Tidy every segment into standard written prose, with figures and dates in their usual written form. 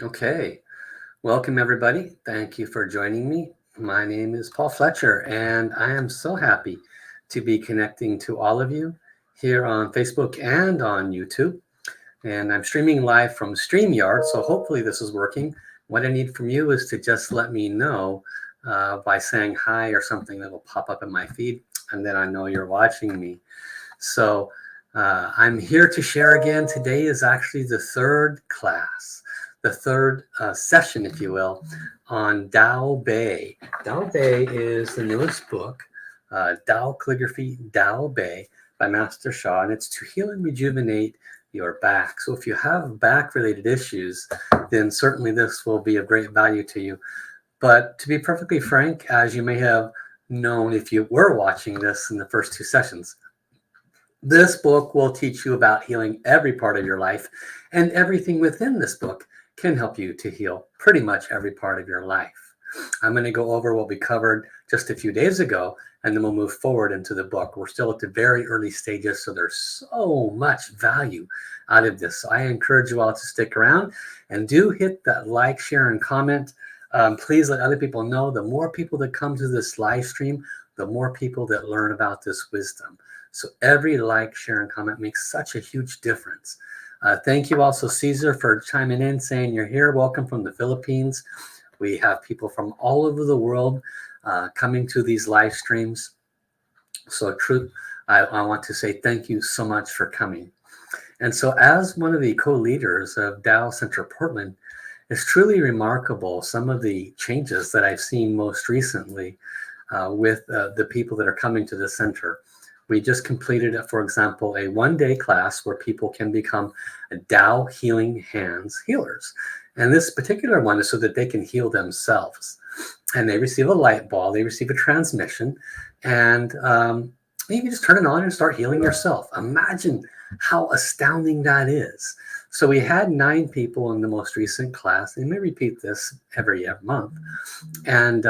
Okay, welcome everybody. Thank you for joining me. My name is Paul Fletcher, and I am so happy to be connecting to all of you here on Facebook and on YouTube. And I'm streaming live from StreamYard, so hopefully this is working. What I need from you is to just let me know by saying hi or something that will pop up in my feed, and then I know you're watching me. So I'm here to share again. Today is actually the third class, the third session, if you will, on Tao Bei. Tao Bei is the newest book, Tao Calligraphy Tao Bei by Master Sha, and it's to heal and rejuvenate your back. So if you have back-related issues, then certainly this will be of great value to you. But to be perfectly frank, as you may have known if you were watching this in the first two sessions, this book will teach you about healing every part of your life, and everything within this book can help you to heal pretty much every part of your life. I'm going to go over what we covered just a few days ago, and then we'll move forward into the book. We're still at the very early stages, so there's so much value out of this. So I encourage you all to stick around and do hit that like, share, and comment. Please let other people know. The more people that come to this live stream, the more people that learn about this wisdom. So every like, share, and comment makes such a huge difference. Thank you also, Caesar, for chiming in, saying you're here. Welcome from the Philippines. We have people from all over the world coming to these live streams. So I want to say thank you so much for coming. And so as one of the co-leaders of Tao Center Portland, it's truly remarkable some of the changes that I've seen most recently with the people that are coming to the center. We just completed, for example, a one-day class where people can become Tao Healing Hands healers. And this particular one is so that they can heal themselves. And they receive a light ball, they receive a transmission, and you can just turn it on and start healing yourself. Imagine how astounding that is. So we had 9 people in the most recent class. They may repeat this every month. And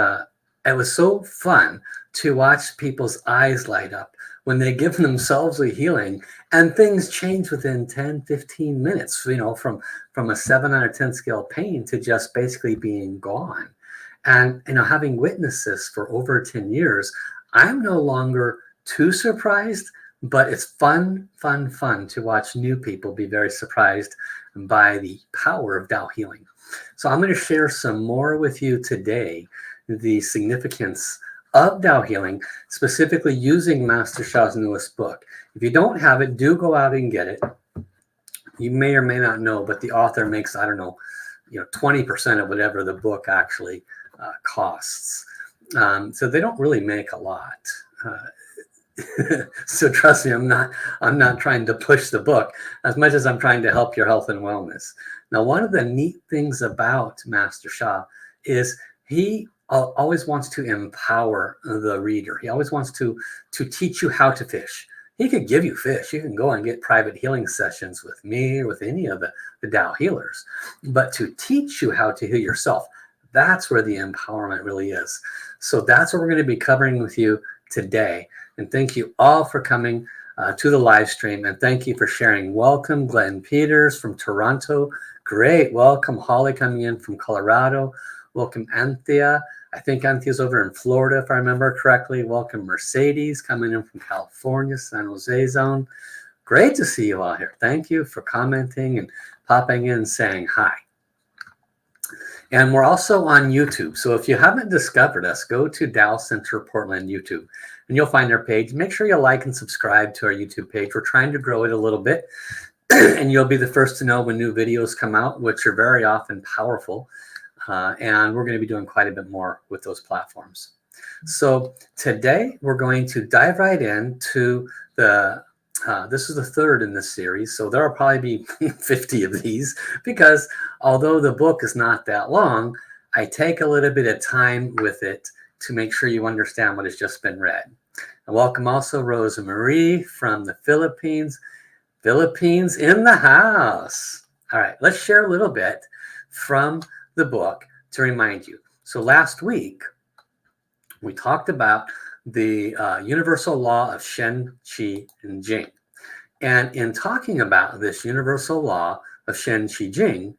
it was so fun to watch people's eyes light up when they give themselves a healing, and things change within 10, 15 minutes, you know, from a 7 out of 10 scale pain to just basically being gone. And, you know, having witnessed this for over 10 years, I'm no longer too surprised, but it's fun to watch new people be very surprised by the power of Tao healing. So I'm going to share some more with you today, the significance of Tao healing, specifically using Master Sha's newest book. If you don't have it, do go out and get it. You may or may not know, but the author makes, I don't know, 20% of whatever the book actually costs. So they don't really make a lot. So trust me, I'm not trying to push the book as much as I'm trying to help your health and wellness. Now, one of the neat things about Master Sha is he always wants to empower the reader. He always wants to teach you how to fish. He could give you fish. You can go and get private healing sessions with me or with any of the Tao healers. But to teach you how to heal yourself, that's where the empowerment really is. So that's what we're going to be covering with you today. And thank you all for coming to the live stream. And thank you for sharing. Welcome, Glenn Peters from Toronto. Great. Welcome, Holly coming in from Colorado. Welcome, Anthea. I think Anthea's over in Florida, if I remember correctly. Welcome, Mercedes, coming in from California, San Jose zone. Great to see you all here. Thank you for commenting and popping in and saying hi. And we're also on YouTube. So if you haven't discovered us, go to Tao Center Portland YouTube, and you'll find our page. Make sure you like and subscribe to our YouTube page. We're trying to grow it a little bit, and you'll be the first to know when new videos come out, which are very often powerful. And we're going to be doing quite a bit more with those platforms. So today we're going to dive right into this is the third in this series. So there will probably be 50 of these, because although the book is not that long, I take a little bit of time with it to make sure you understand what has just been read. And welcome also Rosa Marie from the Philippines. Philippines in the house. All right, let's share a little bit from the book to remind you. So last week, we talked about the universal law of Shen, Qi, and Jing. And in talking about this universal law of Shen, Qi, Jing,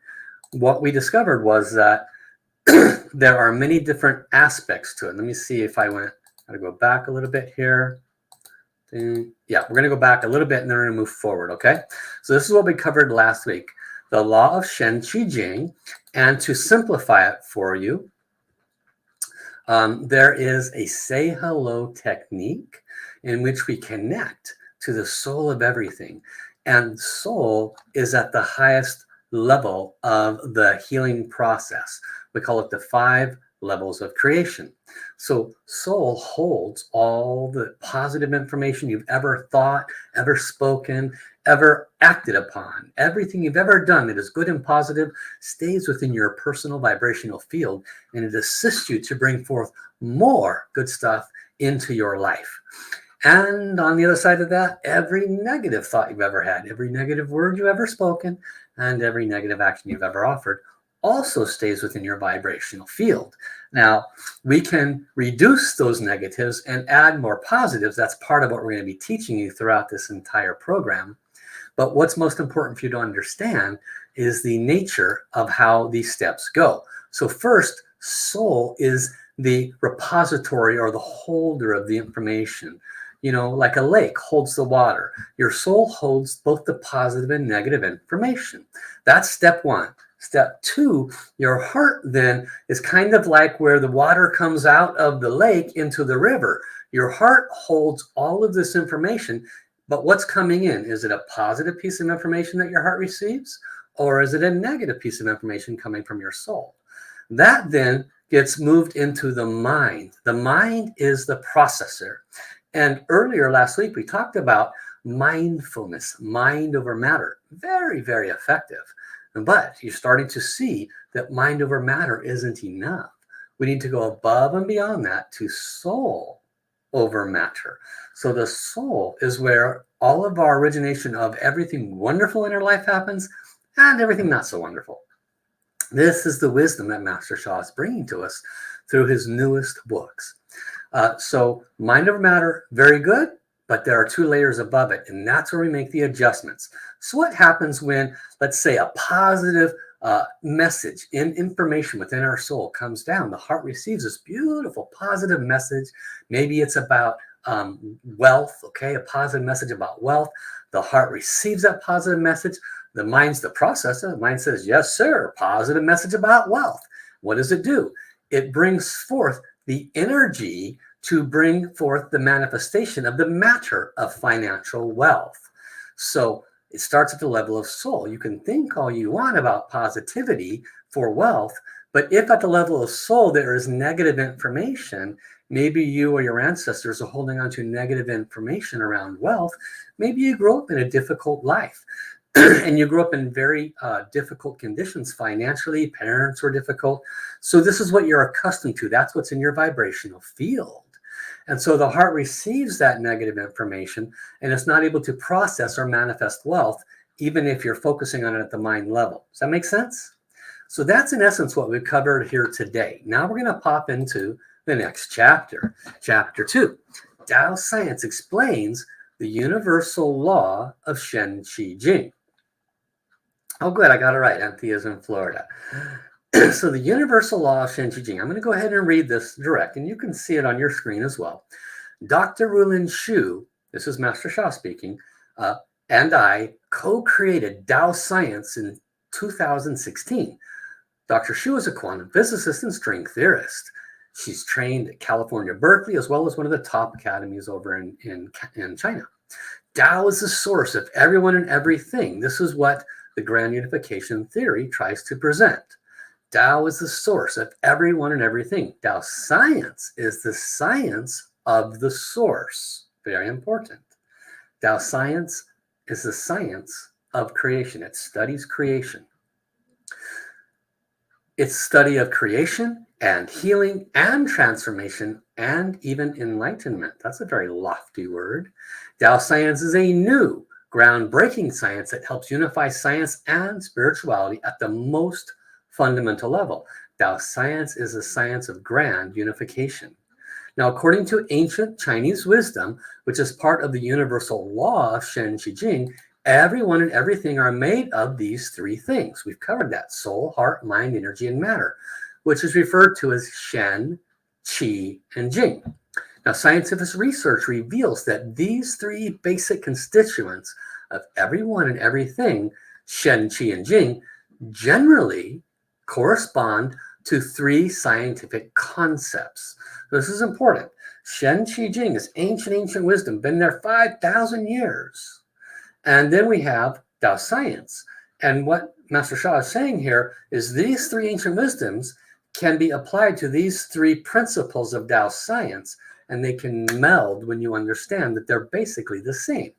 what we discovered was that there are many different aspects to it. Let me see if I went, I'm going to go back a little bit here. Yeah, we're going to go back a little bit and then we're going to move forward, okay? So this is what we covered last week, the law of Shen Qi Jing. And to simplify it for you, there is a say hello technique in which we connect to the soul of everything. And soul is at the highest level of the healing process. We call it the 5 levels of creation. So soul holds all the positive information you've ever thought, ever spoken, ever acted upon. Everything you've ever done that is good and positive stays within your personal vibrational field, and it assists you to bring forth more good stuff into your life. And on the other side of that, every negative thought you've ever had, every negative word you've ever spoken, and every negative action you've ever offered also stays within your vibrational field. Now, we can reduce those negatives and add more positives. That's part of what we're going to be teaching you throughout this entire program. But what's most important for you to understand is the nature of how these steps go. So first, soul is the repository or the holder of the information. You know, like a lake holds the water. Your soul holds both the positive and negative information. That's step 1. Step 2, your heart then is kind of like where the water comes out of the lake into the river. Your heart holds all of this information, but what's coming in? Is it a positive piece of information that your heart receives? Or is it a negative piece of information coming from your soul? That then gets moved into the mind. The mind is the processor. And earlier last week, we talked about mindfulness, mind over matter. Very, very effective. But you're starting to see that mind over matter isn't enough. We need to go above and beyond that to soul over matter. So the soul is where all of our origination of everything wonderful in our life happens and everything not so wonderful. This is the wisdom that Master Sha is bringing to us through his newest books. So mind over matter, very good, but there are 2 layers above it, and that's where we make the adjustments. So what happens when, let's say, a positive message in information within our soul comes down? The heart receives this beautiful positive message. Maybe it's about wealth, okay, a positive message about wealth. The heart receives that positive message. The mind's the processor. The mind says, yes, sir, positive message about wealth. What does it do? It brings forth the energy to bring forth the manifestation of the matter of financial wealth. So it starts at the level of soul. You can think all you want about positivity for wealth, but if at the level of soul there is negative information, maybe you or your ancestors are holding on to negative information around wealth. Maybe you grew up in a difficult life. And you grew up in very difficult conditions financially. Parents were difficult. So this is what you're accustomed to. That's what's in your vibrational field. And so the heart receives that negative information and it's not able to process or manifest wealth, even if you're focusing on it at the mind level. Does that make sense? So that's in essence what we've covered here today. Now we're going to pop into the next chapter. Chapter 2. Tao Science explains the universal law of Shen Qi Jing. Oh, good. I got it right. Anthea's in Florida. So the universal law of Shen Qi Jing. I'm going to go ahead and read this direct, and you can see it on your screen as well. Dr. Rulin Xu, this is Master Sha speaking, and I co-created Tao Science in 2016. Dr. Xu is a quantum physicist and string theorist. She's trained at California, Berkeley, as well as one of the top academies over in China. Tao is the source of everyone and everything. This is what the grand unification theory tries to present. Tao is the source of everyone and everything. Tao Science is the science of the source. Very important. Tao Science is the science of creation. It studies creation. It's study of creation and healing and transformation and even enlightenment. That's a very lofty word. Tao Science is a new, groundbreaking science that helps unify science and spirituality at the most fundamental level. Tao Science is a science of grand unification. Now, according to ancient Chinese wisdom, which is part of the universal law of Shen Qi Jing, Everyone and everything are made of these three things. We've covered that: soul, heart, mind, energy, and matter, which is referred to as Shen, Qi, and Jing. Now, scientific research reveals that these three basic constituents of everyone and everything, Shen, Qi, and Jing, generally correspond to three scientific concepts. This is important. Shen, Qi, Jing is ancient wisdom, been there 5,000 years. And then we have Tao science. And what Master Sha is saying here is these three ancient wisdoms can be applied to these three principles of Tao science, and they can meld when you understand that they're basically the same.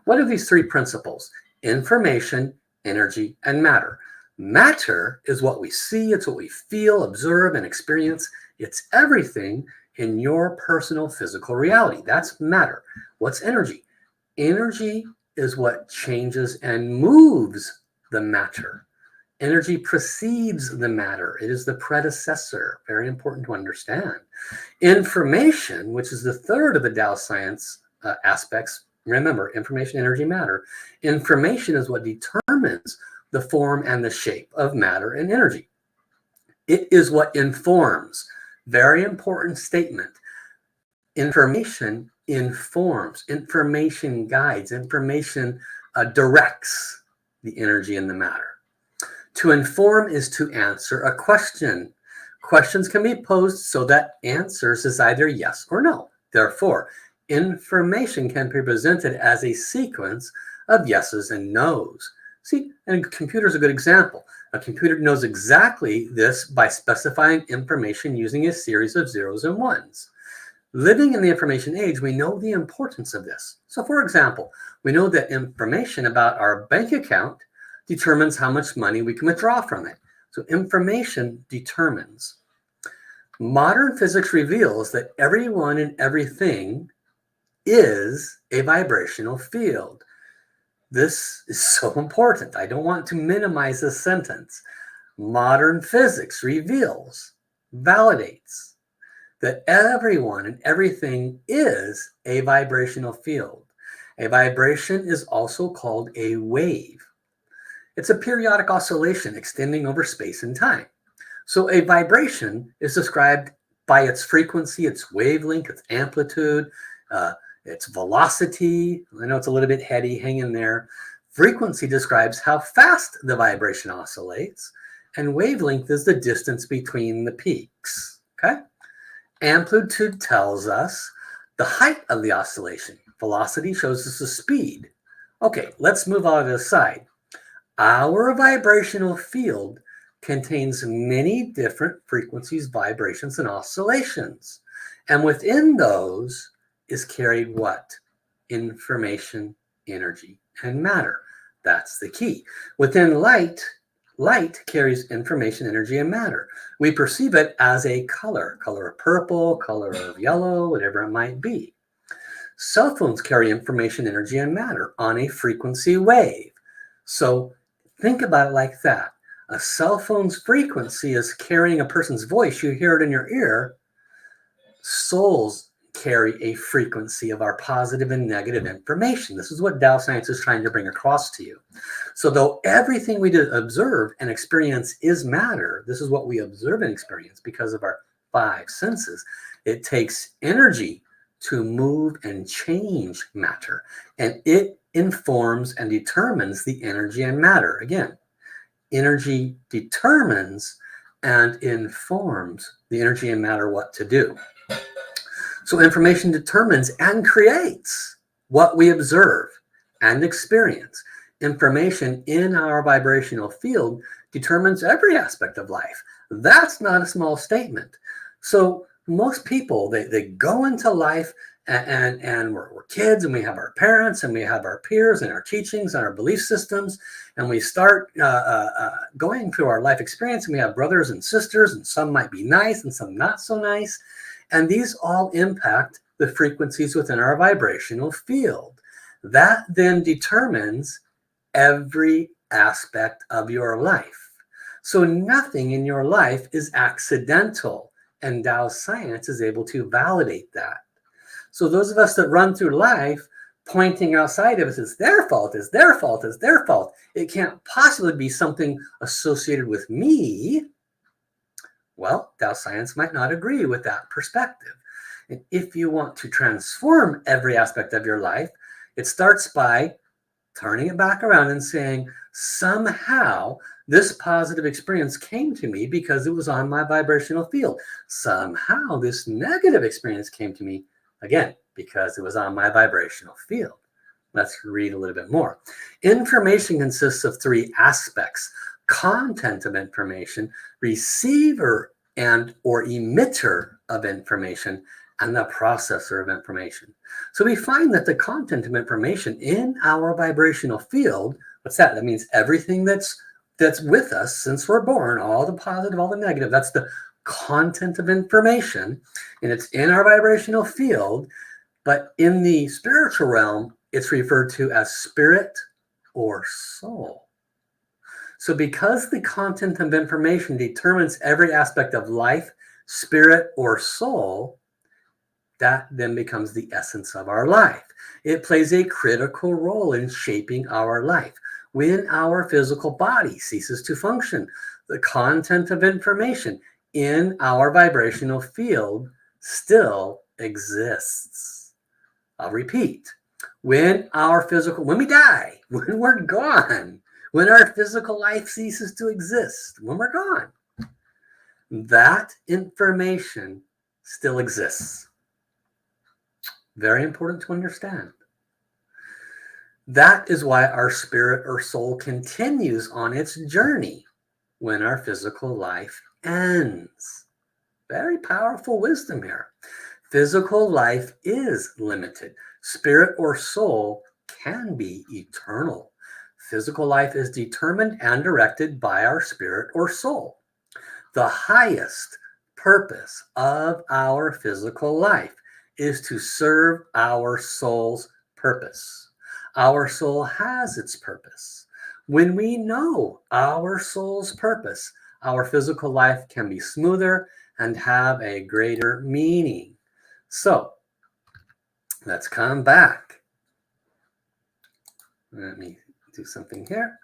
What are these three principles? Information, energy, and matter. Matter is what we see, it's what we feel, observe, and experience. It's everything in your personal physical reality. That's matter. What's energy? Energy is what changes and moves the matter. Energy precedes the matter. It is the predecessor. Very important to understand. Information, which is the third of the Tao science aspects. Remember, information, energy, matter. Information is what determines the form and the shape of matter and energy. It is what informs. Very important statement. Information informs. Information guides. Information directs the energy and the matter. To inform is to answer a question. Questions can be posed so that answers is either yes or no. Therefore, information can be presented as a sequence of yeses and nos. See, and a computer is a good example. A computer knows exactly this by specifying information using a series of zeros and ones. Living in the information age, we know the importance of this. So, for example, we know that information about our bank account determines how much money we can withdraw from it. So information determines. Modern physics reveals that everyone and everything is a vibrational field. This is so important. I don't want to minimize this sentence. Modern physics reveals, validates that everyone and everything is a vibrational field. A vibration is also called a wave. It's a periodic oscillation extending over space and time. So a vibration is described by its frequency, its wavelength, its amplitude, its velocity. I know it's a little bit heady, hang in there. Frequency describes how fast the vibration oscillates, and wavelength is the distance between the peaks, okay? Amplitude tells us the height of the oscillation. Velocity shows us the speed. Okay, let's move out of the side. Our vibrational field contains many different frequencies, vibrations, and oscillations. And within those is carried what? Information, energy, and matter. That's the key. Within light carries information, energy, and matter. We perceive it as a color of purple, color of yellow, whatever it might be. Cell phones carry information, energy, and matter on a frequency wave. So think about it like that. A cell phone's frequency is carrying a person's voice. You hear it in your ear. Souls carry a frequency of our positive and negative information. This is what Tao science is trying to bring across to you. So though everything we observe and experience is matter, this is what we observe and experience because of our five senses. It takes energy to move and change matter, and it informs and determines the energy and matter. Again, energy determines and informs the energy and matter what to do. So information determines and creates what we observe and experience. Information in our vibrational field determines every aspect of life. That's not a small statement. So most people, they go into life and we're kids, and we have our parents, and we have our peers, and our teachings, and our belief systems, and we start going through our life experience, and we have brothers and sisters, and some might be nice, and some not so nice, and these all impact the frequencies within our vibrational field. That then determines every aspect of your life. So nothing in your life is accidental, and Tao science is able to validate that. So those of us that run through life pointing outside of us, it's their fault, it's their fault, it's their fault. It can't possibly be something associated with me. Well, Tao science might not agree with that perspective. And if you want to transform every aspect of your life, it starts by turning it back around and saying, somehow this positive experience came to me because it was on my vibrational field. Somehow this negative experience came to me, again, because it was on my vibrational field. Let's read a little bit more. Information consists of three aspects: content of information, receiver and or emitter of information, and the processor of information. So we find that the content of information in our vibrational field, what's that? That means everything that's with us since we're born, all the positive, all the negative, that's the content of information, and it's in our vibrational field. But in the spiritual realm, it's referred to as spirit or soul. So because the content of information determines every aspect of life, spirit or soul, that then becomes the essence of our life. It plays a critical role in shaping our life. When our physical body ceases to function, the content of information in our vibrational field still exists. I'll repeat. When we die, when we're gone, when our physical life ceases to exist, when we're gone, that information still exists. Very important to understand. That is why our spirit or soul continues on its journey when our physical life ends. Very powerful wisdom here. Physical life is limited. Spirit or soul can be eternal. Physical life is determined and directed by our spirit or soul. The highest purpose of our physical life is to serve our soul's purpose. Our soul has its purpose. When we know our soul's purpose, our physical life can be smoother and have a greater meaning. So let's come back. Let me do something here.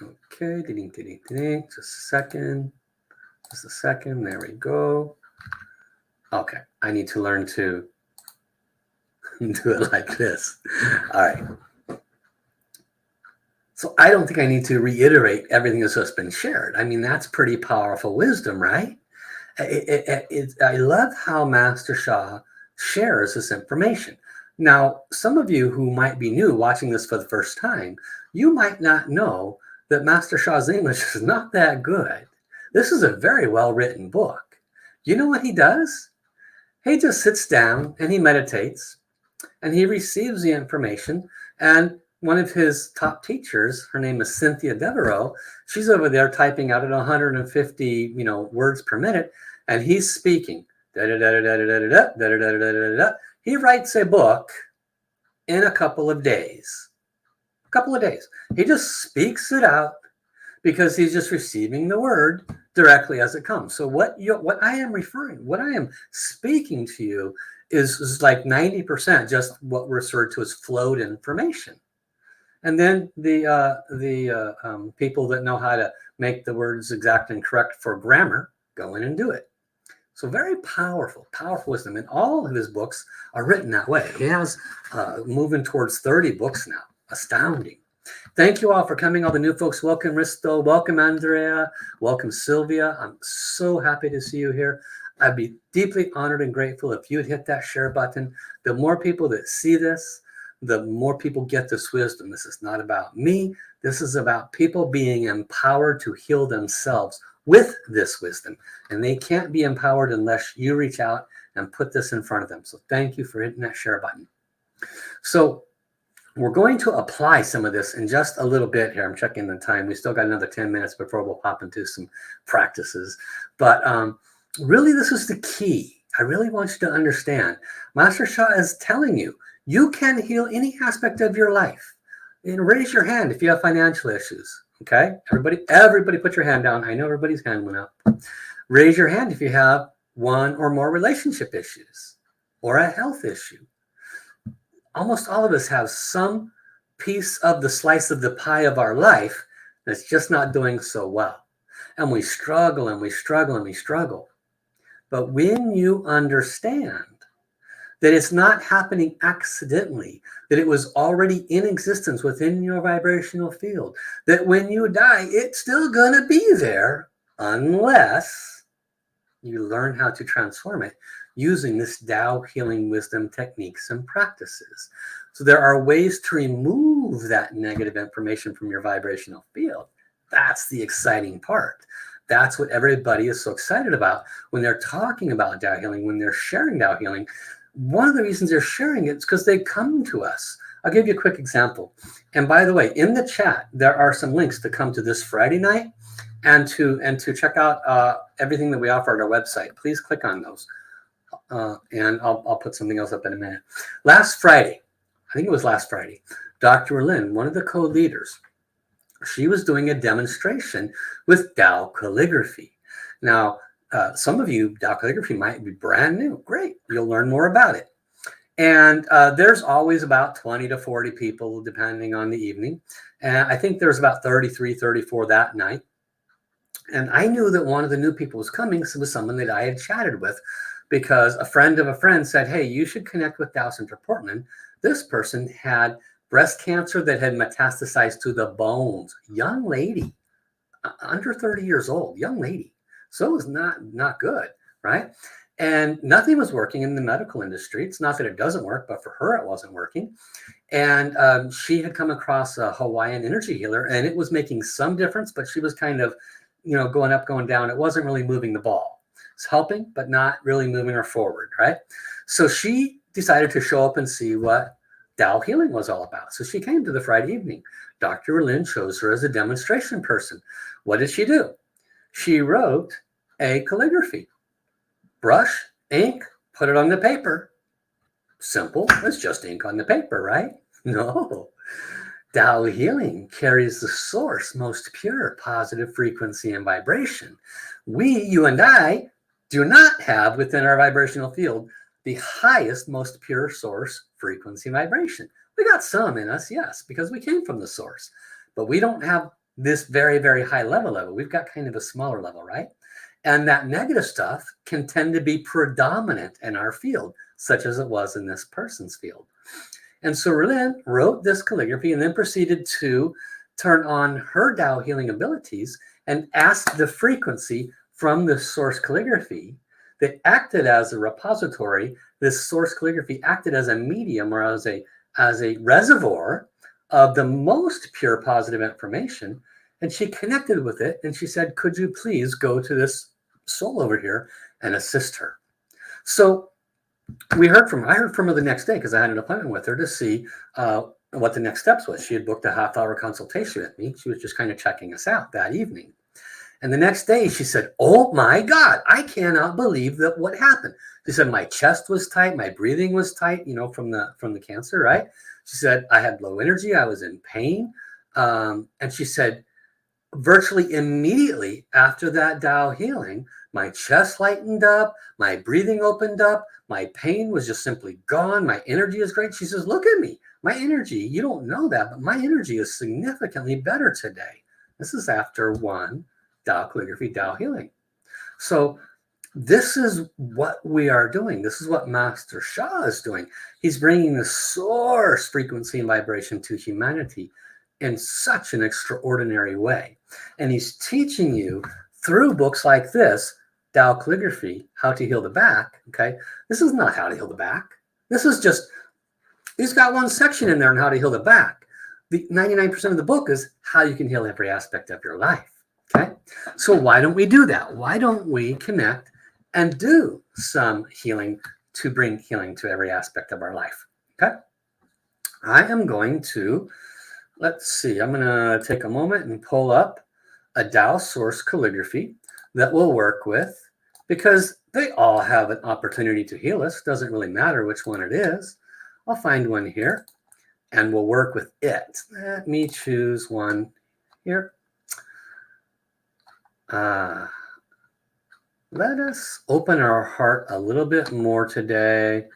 Okay, just a second. Just a second. There we go. Okay, I need to learn to do it like this. All right. So I don't think I need to reiterate everything that's just been shared. I mean, that's pretty powerful wisdom, right? I love how Master Sha shares this information. Now, some of you who might be new watching this for the first time, you might not know that Master Sha's English is not that good. This is a very well-written book. You know what he does? He just sits down and he meditates and he receives the information, and one of his top teachers, her name is Cynthia Devereaux, she's over there typing out at 150, words per minute, and he's speaking. He writes a book in a couple of days. He just speaks it out because he's just receiving the word directly as it comes. So what I am speaking to you is like 90% just what referred to as flowed information. And then the people that know how to make the words exact and correct for grammar go in and do it. So very powerful wisdom. And all of his books are written that way. He has moving towards 30 books now. Astounding. Thank you all for coming. All the new folks, welcome Risto, welcome Andrea, welcome Sylvia. I'm so happy to see you here. I'd be deeply honored and grateful if you'd hit that share button. The more people that see this, the more people get this wisdom. This is not about me. This is about people being empowered to heal themselves with this wisdom. And they can't be empowered unless you reach out and put this in front of them. So thank you for hitting that share button. So we're going to apply some of this in just a little bit here. I'm checking the time. We still got another 10 minutes before we'll pop into some practices. But really, this is the key. I really want you to understand. Master Sha is telling you, you can heal any aspect of your life. And raise your hand if you have financial issues. Okay? Everybody put your hand down. I know everybody's hand went up. Raise your hand if you have one or more relationship issues or a health issue. almost all of us have some piece of the slice of the pie of our life that's just not doing so well. And we struggle and we struggle and we struggle. But when you understand that it's not happening accidentally, that it was already in existence within your vibrational field, that when you die, it's still going to be there unless you learn how to transform it using this Tao healing wisdom techniques and practices. So there are ways to remove that negative information from your vibrational field. That's the exciting part. That's what everybody is so excited about when they're talking about Tao healing, when they're sharing Tao healing. One of the reasons they're sharing it is because they come to us. I'll give you a quick example. And by the way, in the chat, there are some links to come to this Friday night and to check out everything that we offer at our website. Please click on those. And I'll put something else up in a minute. Last Friday, I think it was last Friday, Dr. Lynn, one of the co-leaders, she was doing a demonstration with Tao Calligraphy. Now, some of you, Tao Calligraphy might be brand new. Great. You'll learn more about it. And there's always about 20 to 40 people, depending on the evening. And I think there's about 33, 34 that night. And I knew that one of the new people was coming. So it was someone that I had chatted with because a friend of a friend said, hey, you should connect with Tao Center Portland. This person had breast cancer that had metastasized to the bones. Young lady, under 30 years old, young lady. So it was not good, right? And nothing was working in the medical industry. It's not that it doesn't work, but for her, it wasn't working. And she had come across a Hawaiian energy healer, and it was making some difference, but she was kind of, going up, going down. It wasn't really moving the ball. It's helping, but not really moving her forward, right? So she decided to show up and see what Tao healing was all about. So she came to the Friday evening. Dr. Lynn chose her as a demonstration person. What did she do? She wrote a calligraphy. Brush, ink, put it on the paper. Simple. It's just ink on the paper, right? No. Tao healing carries the source, most pure positive frequency and vibration. We, you and I, do not have within our vibrational field the highest, most pure source frequency vibration. We got some in us, yes, because we came from the source, but we don't have this very, very high level. We've got kind of a smaller level, right? And that negative stuff can tend to be predominant in our field, such as it was in this person's field. And so Lynn wrote this calligraphy and then proceeded to turn on her Tao healing abilities and asked the frequency from the source calligraphy that acted as a repository. This source calligraphy acted as a medium or as a reservoir of the most pure positive information. And she connected with it and she said, could you please go to this soul over here and assist her? So I heard from her the next day because I had an appointment with her to see what the next steps was. She had booked a half-hour consultation with me. She was just kind of checking us out that evening. And the next day she said, oh my God, I cannot believe that what happened. She said, my chest was tight. My breathing was tight, from the cancer, right? She said, I had low energy. I was in pain. And she said, virtually immediately after that Tao healing, my chest lightened up, my breathing opened up, my pain was just simply gone. My energy is great. She says, look at me. My energy, you don't know that, but my energy is significantly better today. This is after one Tao Calligraphy Tao healing. So this is what we are doing. This is what Master Sha is doing. He's bringing the source frequency and vibration to humanity in such an extraordinary way. And he's teaching you through books like this, Tao Calligraphy, How to Heal the Back, okay? This is not how to heal the back. This is just, he's got one section in there on how to heal the back. The 99% of the book is how you can heal every aspect of your life, okay? So why don't we do that? Why don't we connect and do some healing to bring healing to every aspect of our life, okay? I am going to, let's see, I'm going to take a moment and pull up a Tao source calligraphy that we'll work with because they all have an opportunity to heal us. Doesn't really matter which one it is. I'll find one here and we'll work with it. Let me choose one here. Let us open our heart a little bit more today.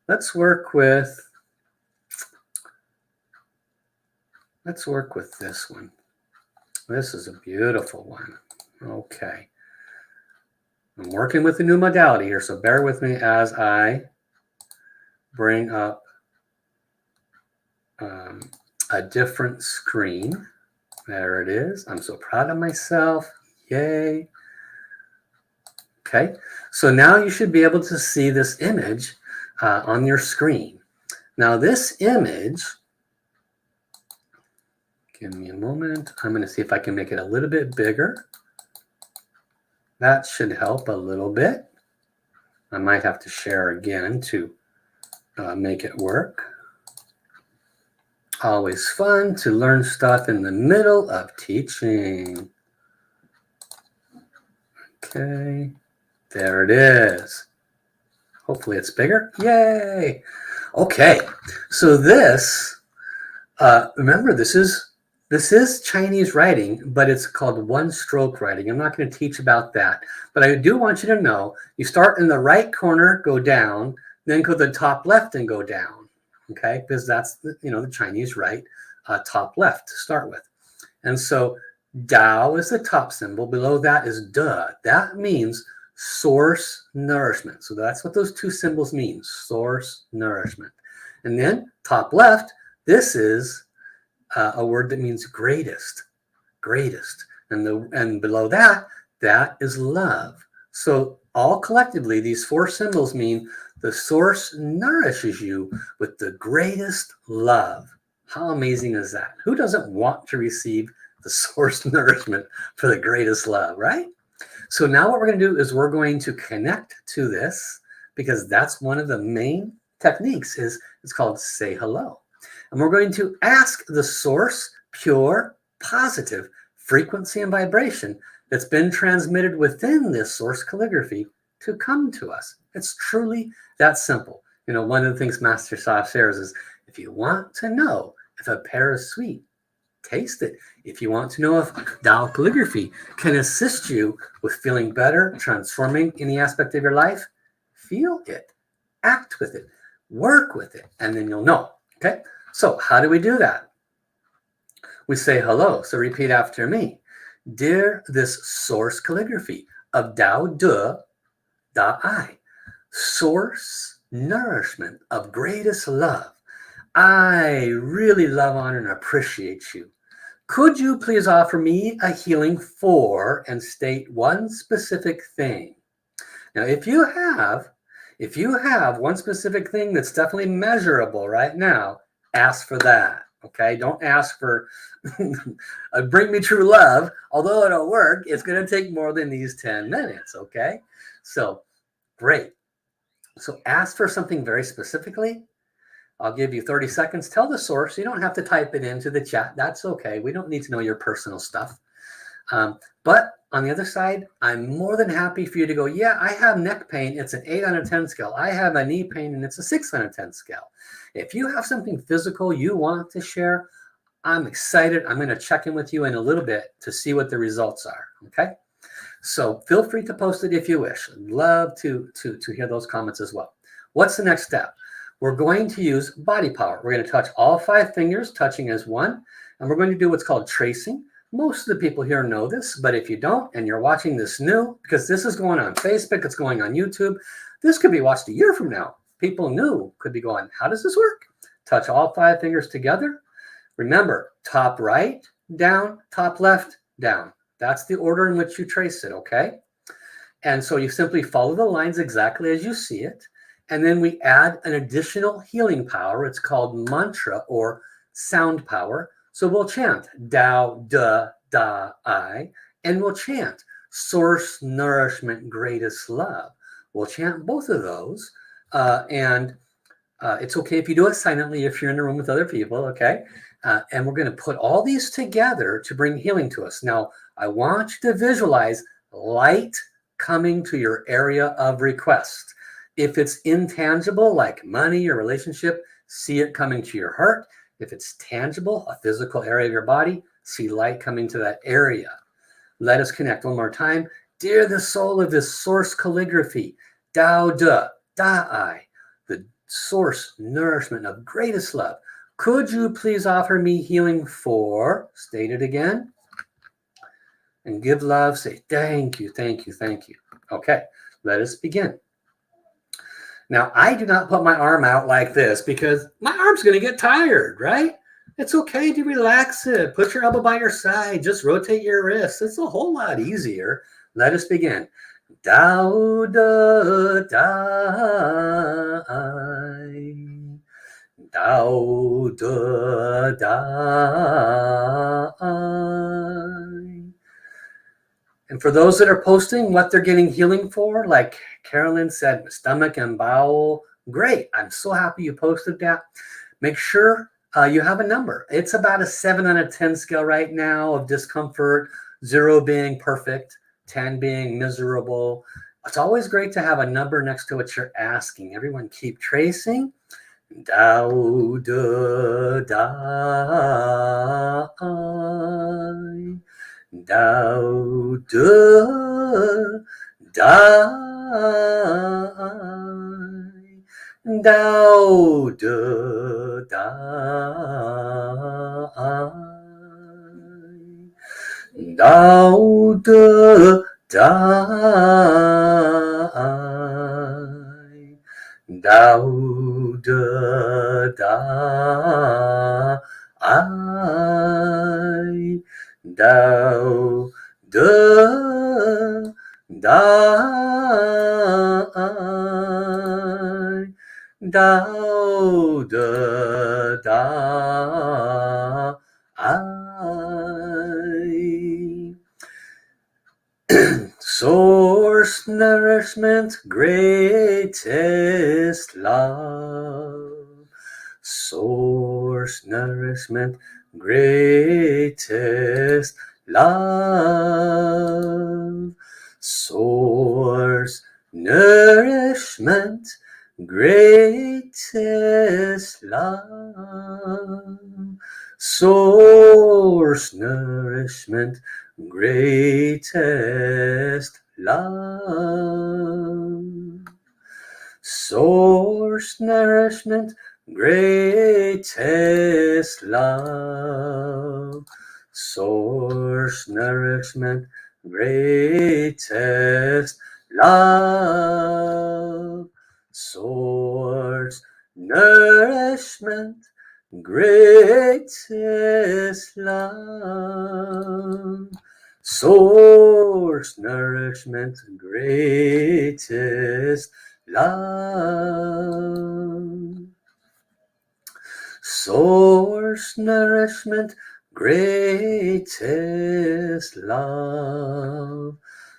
Let's work with Let's work with this one. This is a beautiful one. Okay. I'm working with a new modality here, so bear with me as I bring up a different screen. There it is. I'm so proud of myself. Yay. Okay, so now you should be able to see this image on your screen. Now this image, give me a moment. I'm going to see if I can make it a little bit bigger. That should help a little bit. I might have to share again to make it work. Always fun to learn stuff in the middle of teaching. Okay, there it is. Hopefully it's bigger. Yay! Okay, so this, remember this is Chinese writing, but it's called one-stroke writing. I'm not going to teach about that, but I do want you to know, you start in the right corner, go down, then go to the top left and go down, okay? Because that's, the Chinese write top left to start with. And so Dao is the top symbol. Below that is De. That means source nourishment. So that's what those two symbols mean, source nourishment. And then top left, this is a word that means greatest. And below that is love. So all collectively, these four symbols mean the source nourishes you with the greatest love. How amazing is that? Who doesn't want to receive the source nourishment for the greatest love, right? So now what we're going to do is we're going to connect to this, because that's one of the main techniques. It's called say hello. And we're going to ask the source, pure, positive frequency and vibration that's been transmitted within this source calligraphy to come to us. It's truly that simple. One of the things Master Sha shares is, if you want to know if a pear is sweet, taste it. If you want to know if Tao Calligraphy can assist you with feeling better, transforming any aspect of your life, feel it, act with it, work with it, and then you'll know. Okay? So how do we do that? We say hello. So repeat after me. Dear this source calligraphy of Tao De Da I, source nourishment of greatest love, I really love, honor, and appreciate you. Could you please offer me a healing for and state one specific thing? Now, if you have one specific thing that's definitely measurable right now, ask for that. Okay, don't ask for bring me true love. Although it'll work, it's going to take more than these 10 minutes. Okay, so great. So ask for something very specifically. I'll give you 30 seconds. Tell the source. You don't have to type it into the chat. That's okay. We don't need to know your personal stuff. But on the other side, I'm more than happy for you to go, yeah, I have neck pain. It's an 8 out of 10 scale. I have a knee pain, and it's a 6 out of 10 scale. If you have something physical you want to share, I'm excited. I'm going to check in with you in a little bit to see what the results are. Okay? So feel free to post it if you wish. I'd love to hear those comments as well. What's the next step? We're going to use body power. We're going to touch all 5 fingers, touching as one, and we're going to do what's called tracing. Most of the people here know this, but if you don't, and you're watching this new, because this is going on Facebook, it's going on YouTube, this could be watched a year from now. People new could be going, how does this work? Touch all 5 fingers together. Remember, top right, down, top left, down. That's the order in which you trace it, okay? And so you simply follow the lines exactly as you see it. And then we add an additional healing power. It's called mantra or sound power. So we'll chant Dao De Da I, and we'll chant source nourishment greatest love. We'll chant both of those. And it's okay if you do it silently if you're in the room with other people, okay? And we're going to put all these together to bring healing to us. Now, I want you to visualize light coming to your area of request. If it's intangible, like money or relationship, see it coming to your heart. If it's tangible, a physical area of your body, see light coming to that area. Let us connect one more time. Dear the soul of this source calligraphy, Tao De Da I, the source nourishment of greatest love, Could you please offer me healing for, state it again, and give love, say thank you, thank you, thank you. Okay, let us begin. Now, I do not put my arm out like this because my arm's going to get tired, right? It's okay to relax it. Put your elbow by your side. Just rotate your wrist. It's a whole lot easier. Let us begin. Tao da dai. Tao da dai. And for those that are posting what they're getting healing for, like Carolyn said, stomach and bowel, great. I'm so happy you posted that. Make sure you have a number. It's about a 7 on a 10 scale right now of discomfort, 0 being perfect, 10 being miserable. It's always great to have a number next to what you're asking. Everyone keep tracing. Tao da dai. Tao da dai. Tao da dai. Tao da dai. Tao da dai. Tao da dai. Tao da dai. Source nourishment, greatest love. Source nourishment, greatest love. Source nourishment, greatest love. Source nourishment, greatest love. Source nourishment, greatest love. Source nourishment, greatest love. Source nourishment, greatest love. Source nourishment, greatest love. Source nourishment, greatest love.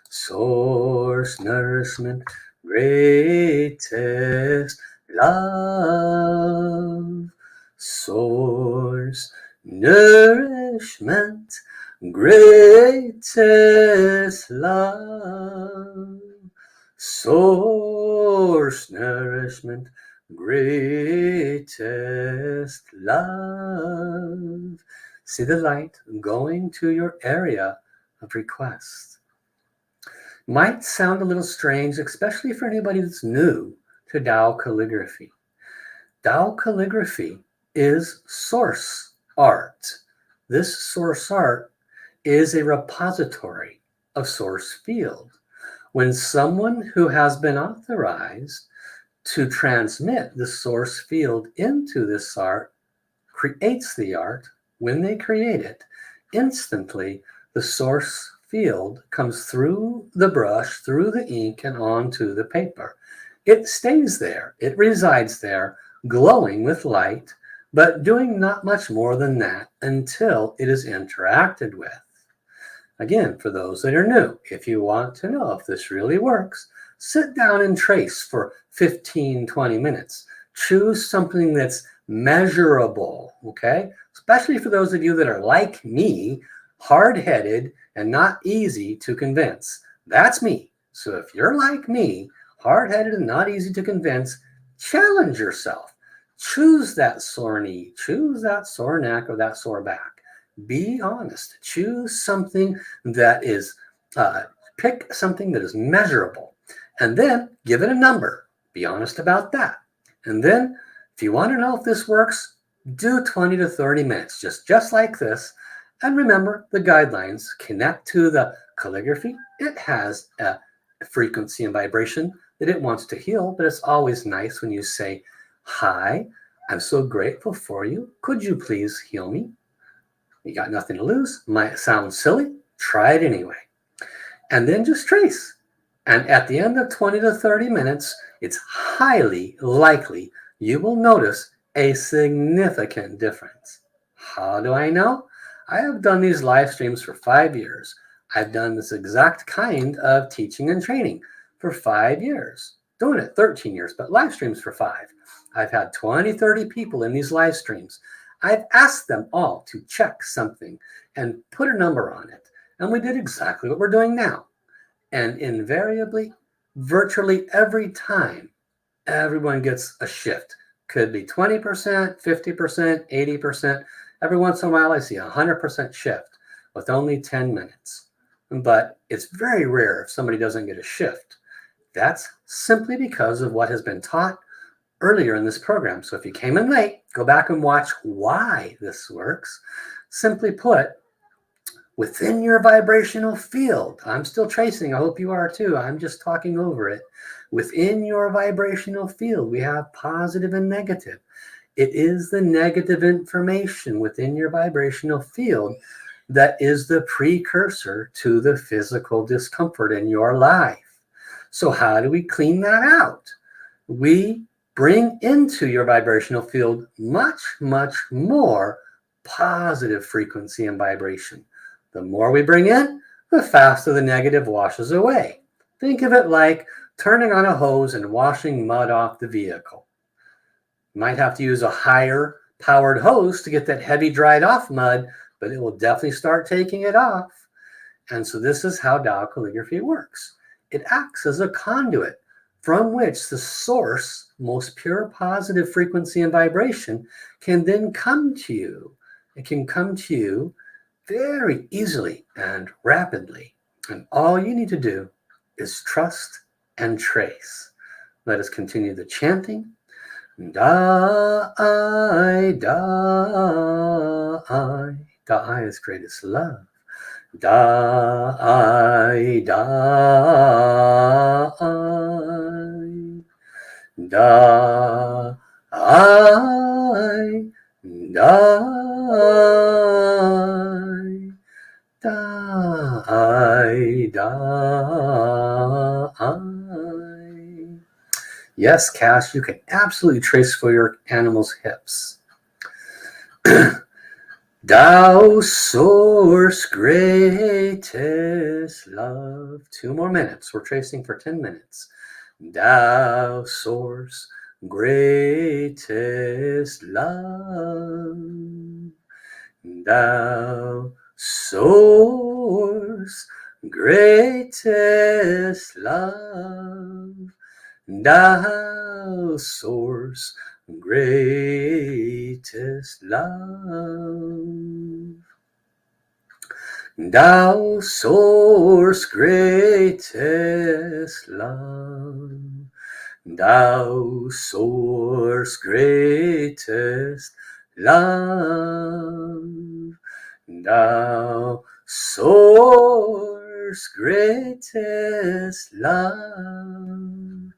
Source nourishment, greatest love. Source nourishment, greatest love. Source nourishment, greatest love. See the light going to your area of request. Might sound a little strange, especially for anybody that's new to Tao calligraphy. Tao calligraphy is source art. This source art is a repository of source field. When someone who has been authorized to transmit the source field into this art creates the art, when they create it, instantly the source field comes through the brush, through the ink, and onto the paper. It stays there. It resides there, glowing with light, but doing not much more than that until it is interacted with. Again, for those that are new, if you want to know if this really works, sit down and trace for 15, 20 minutes. Choose something that's measurable, okay? Especially for those of you that are like me, hard-headed and not easy to convince. That's me. So if you're like me, hard-headed and not easy to convince, challenge yourself. Choose that sore knee, choose that sore neck or that sore back. Be honest. Choose something that is, pick something that is measurable, and then give it a number. Be honest about that. And then if you want to know if this works, Do 20 to 30 minutes, just like this. And remember the guidelines. Connect to the calligraphy. It has a frequency and vibration that it wants to heal, but it's always nice when you say, hi, I'm so grateful for you. Could you please heal me? You got nothing to lose. Might sound silly. Try it anyway. And then just trace. And at the end of 20 to 30 minutes, it's highly likely you will notice a significant difference. How do I know? I have done these live streams for 5 years. I've done this exact kind of teaching and training for 5 years. Doing it 13 years, but live streams for 5. I've had 20, 30 people in these live streams. I've asked them all to check something and put a number on it. And we did exactly what we're doing now. And invariably, virtually every time, everyone gets a shift. Could be 20%, 50%, 80%. Every once in a while, I see 100% shift with only 10 minutes. But it's very rare if somebody doesn't get a shift. That's simply because of what has been taught earlier in this program. So if you came in late, go back and watch why this works. Simply put, within your vibrational field, I'm still tracing, I hope you are too, I'm just talking over it. Within your vibrational field, we have positive and negative. It is the negative information within your vibrational field that is the precursor to the physical discomfort in your life. So how do we clean that out? We bring into your vibrational field much, much more positive frequency and vibration. The more we bring in, the faster the negative washes away. Think of it like turning on a hose and washing mud off the vehicle. You might have to use a higher powered hose to get that heavy dried off mud, but it will definitely start taking it off. And so this is how Tao calligraphy works. It acts as a conduit from which the source, most pure positive frequency and vibration, can then come to you. It can come to you very easily and rapidly. And all you need to do is trust and trace. Let us continue the chanting. Da-I, da-I. Da-I is greatest love. Da-I, da-I. Da-I, da-I. Da-I, da-I. Yes, Cass, you can absolutely trace for your animal's hips. Tao source greatest love. 2 more minutes. We're tracing for 10 minutes. Tao source greatest love. Tao source greatest love. Tao source greatest love. Tao source greatest love. Tao source greatest love. Tao source greatest love.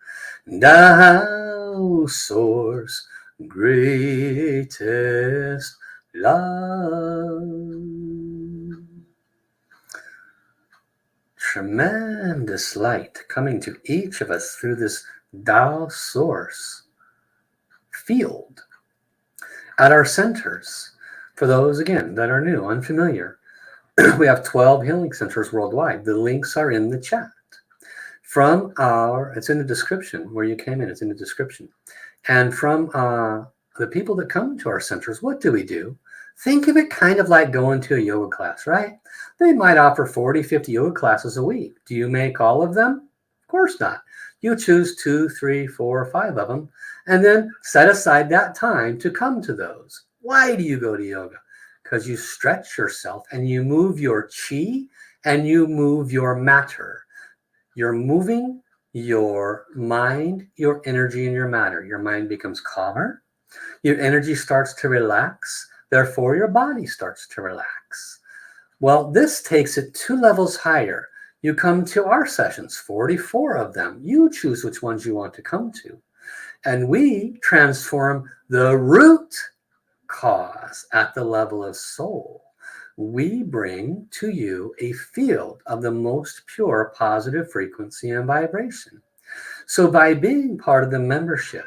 Tao source greatest love. Tremendous light coming to each of us through this Tao source field at our centers. For those, again, that are new, unfamiliar, we have 12 healing centers worldwide. The links are in the chat. From it's in the description where you came in, it's in the description. And from the people that come to our centers, what do we do? Think of it kind of like going to a yoga class, right? They might offer 40, 50 yoga classes a week. Do you make all of them? Of course not. You choose 2, 3, 4, 5 of them, and then set aside that time to come to those. Why do you go to yoga? Because you stretch yourself and you move your chi and you move your matter. You're moving your mind, your energy, and your matter. Your mind becomes calmer. Your energy starts to relax. Therefore, your body starts to relax. Well, this takes it 2 levels higher. You come to our sessions, 44 of them. You choose which ones you want to come to. And we transform the root cause at the level of soul. We bring to you a field of the most pure positive frequency and vibration. So by being part of the membership,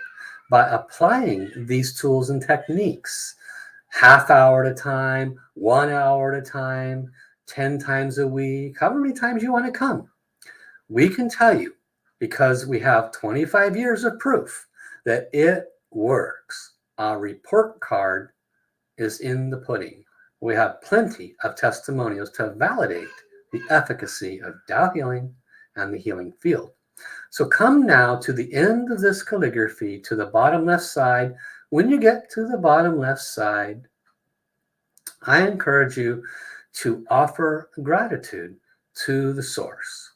by applying these tools and techniques, half hour at a time, 1 hour at a time, 10 times a week, however many times you want to come, we can tell you, because we have 25 years of proof, that it works. Our report card is in the pudding. We have plenty of testimonials to validate the efficacy of Tao healing and the healing field. So come now to the end of this calligraphy, to the bottom left side. When you get to the bottom left side, I encourage you to offer gratitude to the source.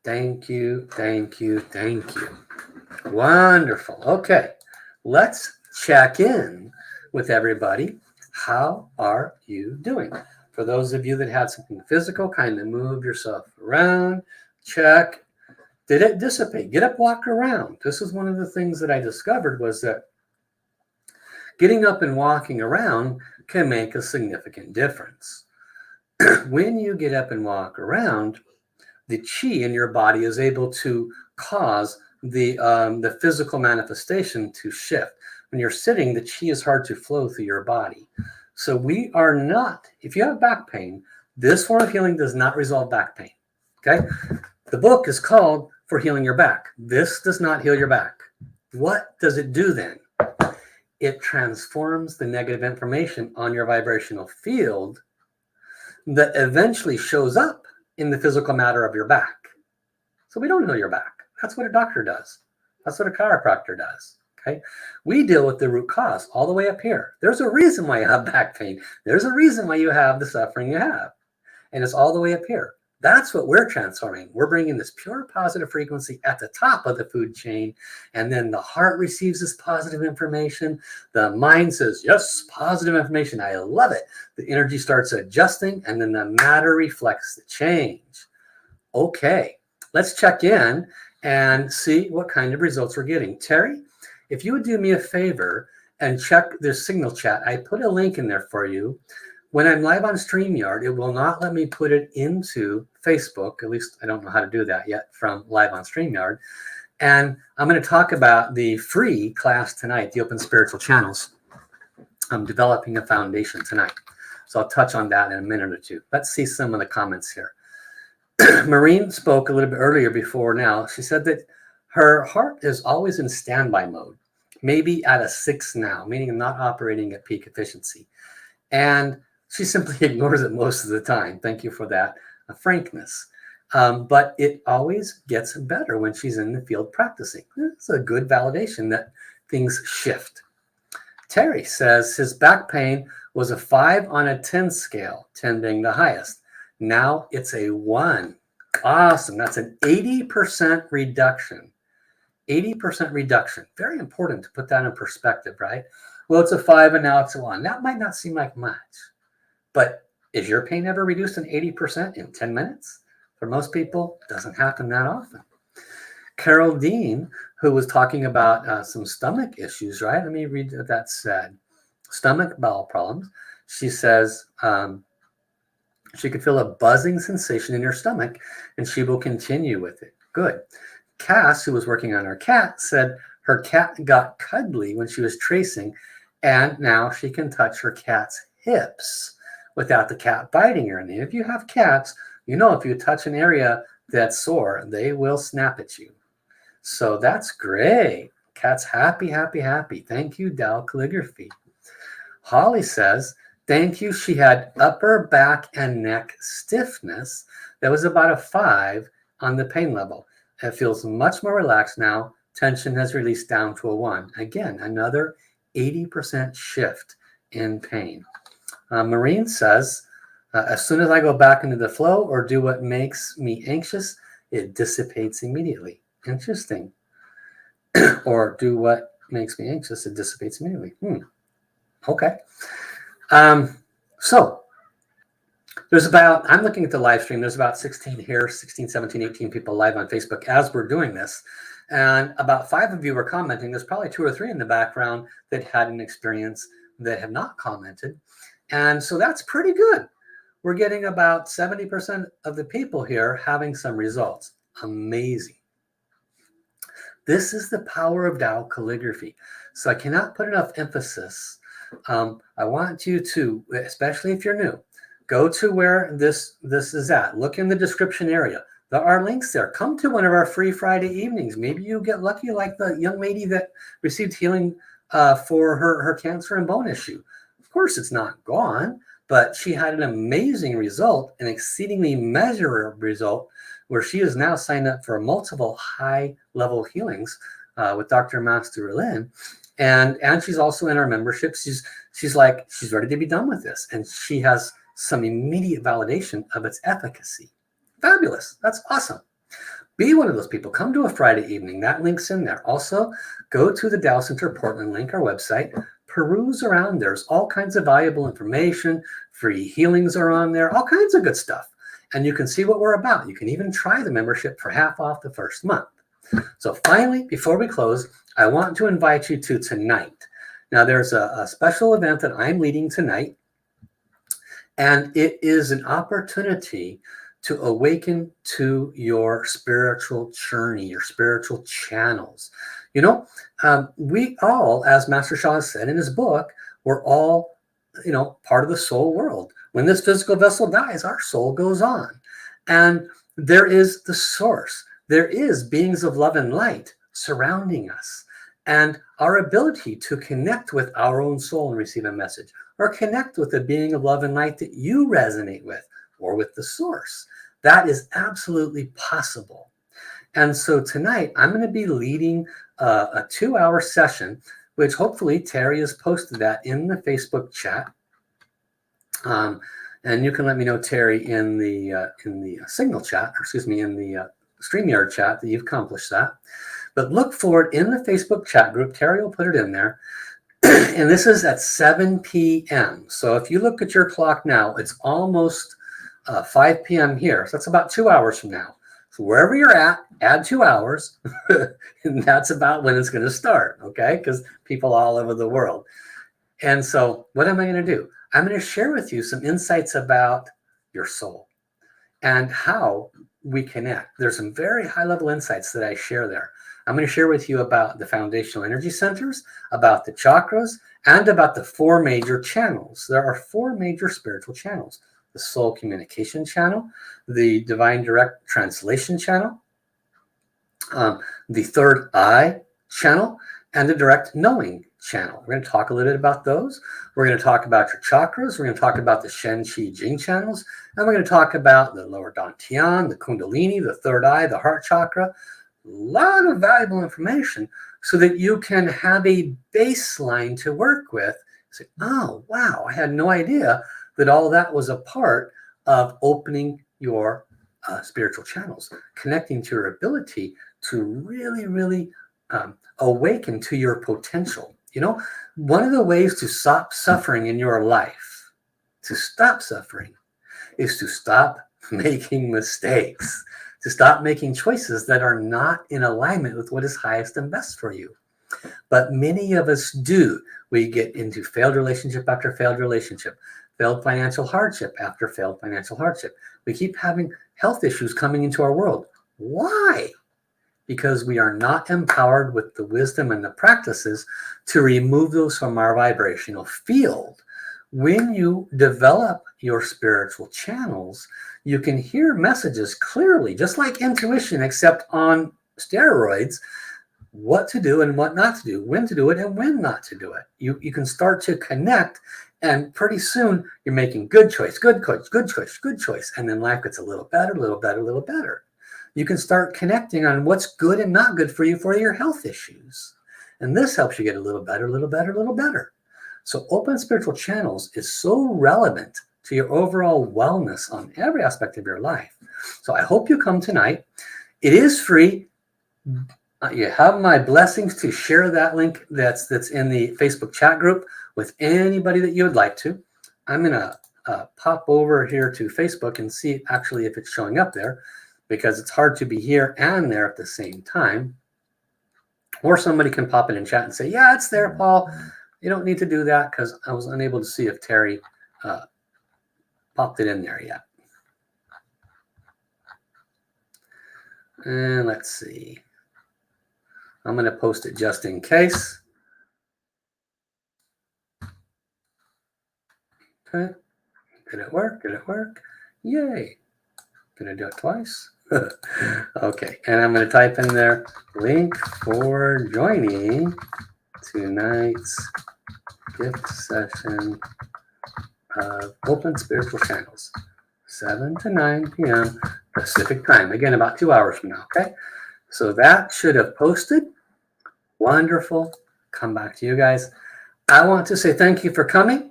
Thank you, thank you, thank you. Wonderful. Okay, let's check in with everybody. How are you doing? For those of you that had something physical, kind of move yourself around, check. Did it dissipate? Get up, walk around. This is one of the things that I discovered, was that getting up and walking around can make a significant difference. When you get up and walk around, the chi in your body is able to cause the physical manifestation to shift. When you're sitting, the chi is hard to flow through your body. So we are not, if you have back pain, this form of healing does not resolve back pain, okay? The book is called For Healing Your Back. This does not heal your back. What does it do then? It transforms the negative information on your vibrational field that eventually shows up in the physical matter of your back. So we don't heal your back. That's what a doctor does. That's what a chiropractor does. Okay? We deal with the root cause all the way up here. There's a reason why you have back pain. There's a reason why you have the suffering you have. And it's all the way up here. That's what we're transforming. We're bringing this pure positive frequency at the top of the food chain. And then the heart receives this positive information. The mind says, yes, positive information. I love it. The energy starts adjusting, and then the matter reflects the change. Okay, let's check in and see what kind of results we're getting. Terry, if you would do me a favor and check their signal chat, I put a link in there for you. When I'm live on StreamYard, it will not let me put it into Facebook. At least I don't know how to do that yet from live on StreamYard. And I'm going to talk about the free class tonight, the Open Spiritual Channels. I'm developing a foundation tonight. So I'll touch on that in a minute or two. Let's see some of the comments here. Maureen spoke a little bit earlier before now. She said that her heart is always in standby mode, maybe at a 6 now, meaning not operating at peak efficiency. And she simply ignores it most of the time. Thank you for that frankness. But it always gets better when she's in the field practicing. It's a good validation that things shift. Terry says his back pain was a 5 on a 10 scale, 10 being the highest. Now it's a 1. Awesome. That's an 80% reduction. 80% reduction. Very important to put that in perspective, right? Well, it's a 5 and now it's a 1. That might not seem like much, but is your pain ever reduced in 80% in 10 minutes? For most people, it doesn't happen that often. Carol Dean, who was talking about some stomach issues, right? Let me read what that said. Stomach bowel problems. She says she could feel a buzzing sensation in her stomach, and she will continue with it. Good. Cass, who was working on her cat, said her cat got cuddly when she was tracing, and now she can touch her cat's hips without the cat biting her. And if you have cats, you know if you touch an area that's sore, they will snap at you. So that's great. Cat's happy, happy, happy. Thank you, Tao Calligraphy. Holly says, thank you. She had upper back and neck stiffness. That was about a 5 on the pain level. It feels much more relaxed now. Tension has released down to a 1. Again, another 80% shift in pain. Maureen says, as soon as I go back into the flow or do what makes me anxious, it dissipates immediately. Interesting. or do what makes me anxious, it dissipates immediately. Okay. So there's about, I'm looking at the live stream, there's about 16 here, 16, 17, 18 people live on Facebook as we're doing this. And about 5 of you were commenting. There's probably 2 or 3 in the background that had an experience that have not commented. And so that's pretty good. We're getting about 70% of the people here having some results. Amazing. This is the power of Tao calligraphy. So I cannot put enough emphasis. I want you to, especially if you're new, go to where this is at. Look in the description area. There are links there. Come to one of our free Friday evenings. Maybe you get lucky like the young lady that received healing for her cancer and bone issue. Of course, it's not gone, but she had an amazing result, an exceedingly measurable result, where she is now signed up for multiple high-level healings with Dr. Master Lin. And she's also in our membership. She's ready to be done with this. And she has some immediate validation of its efficacy. Fabulous. That's awesome. Be one of those people. Come to a Friday evening. That link's in there. Also, go to the Tao Center Portland link, our website. Peruse around. There's all kinds of valuable information. Free healings are on there. All kinds of good stuff. And you can see what we're about. You can even try the membership for half off the first month. So finally, before we close, I want to invite you to tonight. Now, there's a special event that I'm leading tonight. And it is an opportunity to awaken to your spiritual journey, your spiritual channels. You know, we all, as Master Sha said in his book, we're all, part of the soul world. When this physical vessel dies, our soul goes on. And there is the source. There is beings of love and light surrounding us. And our ability to connect with our own soul and receive a message, or connect with a being of love and light that you resonate with, or with the source. That is absolutely possible. And so tonight, I'm going to be leading a 2-hour session, which hopefully Terry has posted that in the Facebook chat. And you can let me know, Terry, in the Signal chat, or excuse me, in the StreamYard chat that you've accomplished that. But look for it in the Facebook chat group. Terry will put it in there. And this is at 7 p.m. So if you look at your clock now, it's almost 5 p.m. here. So that's about 2 hours from now. So wherever you're at, add 2 hours. And that's about when it's going to start, okay? Because people all over the world. And so what am I going to do? I'm going to share with you some insights about your soul and how we connect. There's some very high-level insights that I share there. I'm going to share with you about the foundational energy centers, about the chakras, and about the 4 major channels. There are 4 major spiritual channels: the soul communication channel, the divine direct translation channel, the third eye channel, and the direct knowing channel. We're going to talk a little bit about those. We're going to talk about your chakras. We're going to talk about the Shen, Qi, Jing channels. And we're going to talk about the lower Dantian, the Kundalini, the third eye, the heart chakra. A lot of valuable information so that you can have a baseline to work with. Say, oh, wow, I had no idea that all of that was a part of opening your spiritual channels, connecting to your ability to really, really awaken to your potential. You know, one of the ways to stop suffering in your life, to stop suffering, is to stop making mistakes, to stop making choices that are not in alignment with what is highest and best for you. But many of us do. We get into failed relationship after failed relationship, failed financial hardship after failed financial hardship. We keep having health issues coming into our world. Why? Because we are not empowered with the wisdom and the practices to remove those from our vibrational field. When you develop your spiritual channels, you can hear messages clearly, just like intuition, except on steroids, what to do and what not to do, when to do it and when not to do it. You can start to connect, and pretty soon you're making good choice, good choice, good choice, good choice. And then life gets a little better, a little better, a little better. You can start connecting on what's good and not good for you for your health issues. And this helps you get a little better, a little better, a little better. So open spiritual channels is so relevant to your overall wellness on every aspect of your life. So I hope you come tonight. It is free. You have my blessings to share that link that's in the Facebook chat group with anybody that you would like to. I'm going to pop over here to Facebook and see actually if it's showing up there, because it's hard to be here and there at the same time. Or somebody can pop it in chat and say, yeah, it's there, Paul. You don't need to do that, because I was unable to see if Terry popped it in there yet. And let's see. I'm going to post it just in case. Okay. Did it work? Did it work? Yay. Did I do it twice? Okay. And I'm going to type in there, link for joining tonight's gift session of Open Spiritual Channels, 7 to 9 p.m. Pacific time. Again, about 2 hours from now. Okay. So that should have posted. Wonderful. Come back to you guys. I want to say thank you for coming.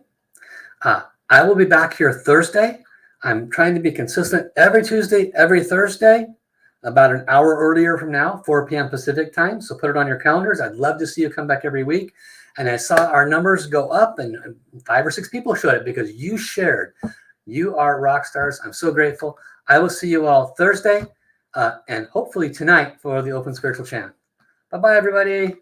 I will be back here Thursday. I'm trying to be consistent every Tuesday, every Thursday, about an hour earlier from now, 4 p.m. Pacific time. So put it on your calendars. I'd love to see you come back every week. And I saw our numbers go up, and 5 or 6 people showed it because you shared. You are rock stars. I'm so grateful. I will see you all Thursday and hopefully tonight for the Open Spiritual Channel. Bye-bye, everybody.